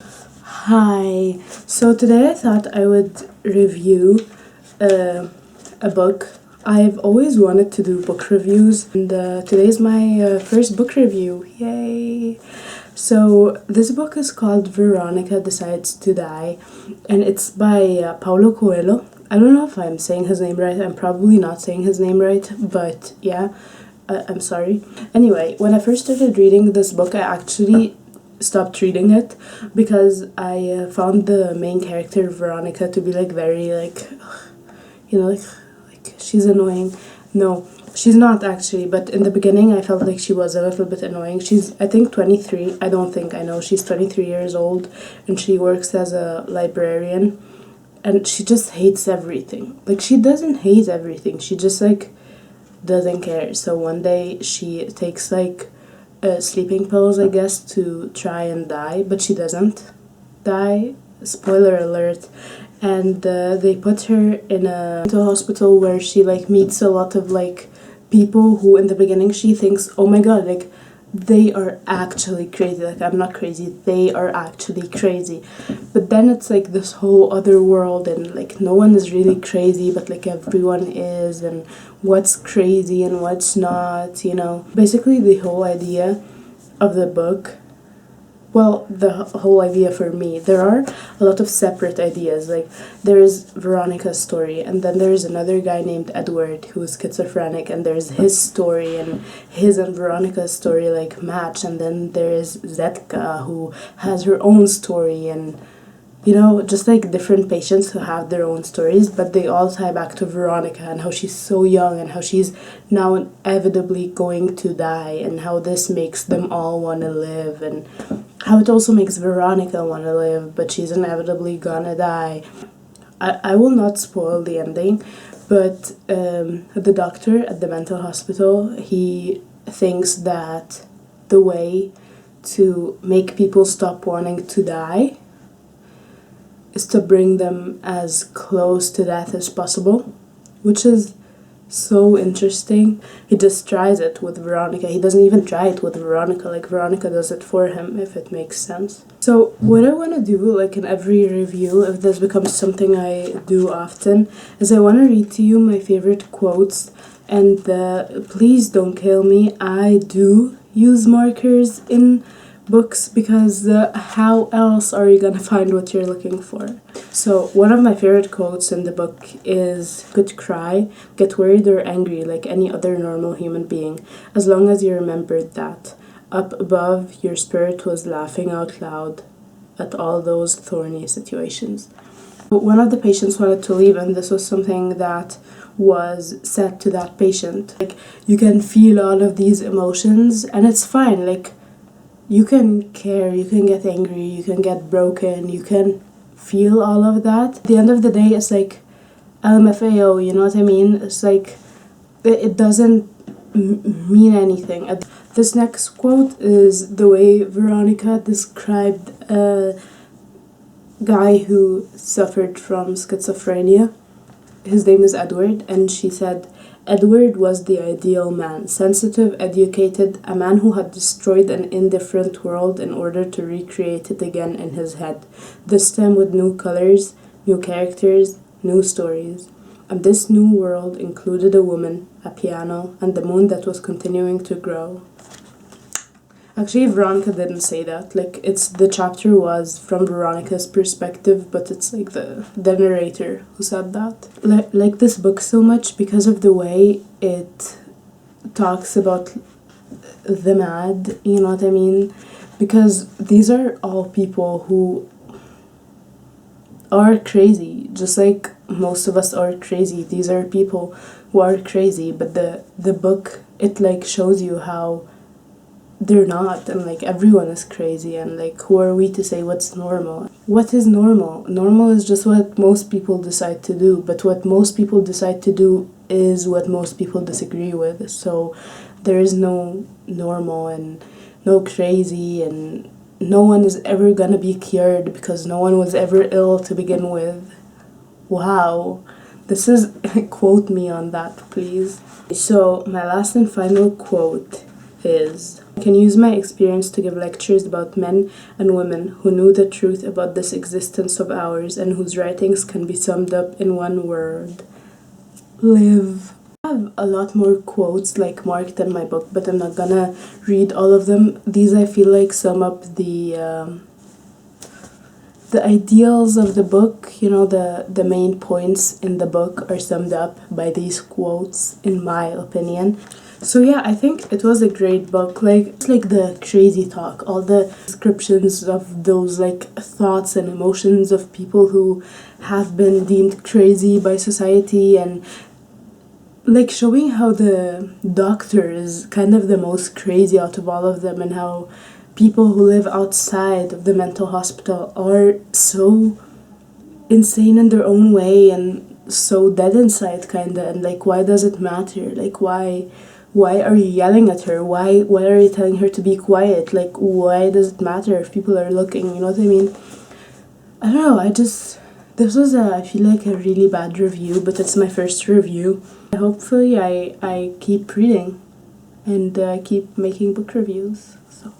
Hi. So today I thought I would review uh, a book. I've always wanted to do book reviews, and today's my first book review. Yay! So this book is called Veronica Decides to Die, and it's by Paulo Coelho. I don't know if I'm saying his name right. I'm probably not saying his name right, but yeah, I'm sorry. Anyway, when I first started reading this book, I actually stopped reading it because I found the main character Veronica to be like very like like she's annoying. No, she's not actually, but in the beginning I felt like she was a little bit annoying. She's I think 23. I don't think I know. She's 23 years old and she works as a librarian and she just hates everything. Like she doesn't hate everything. She just like doesn't care. So one day she takes like sleeping pills, I guess, to try and die, but she doesn't die. Spoiler alert. And they put her in a mental hospital where she like meets a lot of like people who in the beginning she thinks, oh my god, like they are actually crazy. Like I'm not crazy, they are actually crazy. But then it's like this whole other world and like no one is really crazy, but like everyone is, and what's crazy and what's not, you know. Basically the whole idea of the book, well, the whole idea for me, there are a lot of separate ideas. Like there's Veronica's story, and then there's another guy named Edward who's schizophrenic, and there's his story, and his and Veronica's story like match, and then there's Zetka who has her own story, and you know, just like different patients who have their own stories, but they all tie back to Veronica and how she's so young and how she's now inevitably going to die, and how this makes them all want to live, and how it also makes Veronica want to live, but she's inevitably gonna die. I will not spoil the ending, but the doctor at the mental hospital, he thinks that the way to make people stop wanting to die is to bring them as close to death as possible, which is so interesting. He just tries it with Veronica. He doesn't even try it with Veronica, like Veronica does it for him, if it makes sense. So what I want to do, like in every review, if this becomes something I do often, is I want to read to you my favorite quotes, and please don't kill me, I do use markers in books because how else are you gonna find what you're looking for? So one of my favorite quotes in the book is, "You could cry, get worried or angry like any other normal human being, as long as you remembered that up above your spirit was laughing out loud at all those thorny situations." One of the patients wanted to leave, and this was something that was said to that patient. Like, you can feel all of these emotions and it's fine. Like, you can care, you can get angry, you can get broken, you can feel all of that. At the end of the day, it's like LMFAO, you know what I mean? It's like, it doesn't mean anything. This next quote is the way Veronica described a guy who suffered from schizophrenia. His name is Edward, and she said, "Edward was the ideal man, sensitive, educated, a man who had destroyed an indifferent world in order to recreate it again in his head, this time with new colors, new characters, new stories. And this new world included a woman, a piano, and the moon that was continuing to grow." Actually, Veronica didn't say that. Like, the chapter was from Veronica's perspective, but it's like the narrator who said that. Like this book so much because of the way it talks about the mad, you know what I mean? Because these are all people who are crazy, just like most of us are crazy. These are people who are crazy, but the book, it like shows you how they're not, and like everyone is crazy, and like who are we to say what's normal? What is normal? Normal is just what most people decide to do, but what most people decide to do is what most people disagree with. So there is no normal and no crazy, and no one is ever gonna be cured because no one was ever ill to begin with. Wow. This is quote me on that, please. So my last and final quote is, I can use my experience to give lectures about men and women who knew the truth about this existence of ours and whose writings can be summed up in one word: live. I have a lot more quotes like marked in my book, but I'm not gonna read all of them. These I feel like sum up the ideals of the book, you know, the main points in the book are summed up by these quotes, in my opinion. So yeah, I think it was a great book. Like, it's like the crazy talk, all the descriptions of those like thoughts and emotions of people who have been deemed crazy by society, and like showing how the doctor is kind of the most crazy out of all of them, and how people who live outside of the mental hospital are so insane in their own way and so dead inside, kinda. And like, why does it matter? Like, why are you yelling at her? Why are you telling her to be quiet? Like, why does it matter if people are looking? You know what I mean? I don't know, this was I feel like a really bad review, but it's my first review. Hopefully I keep reading and keep making book reviews. So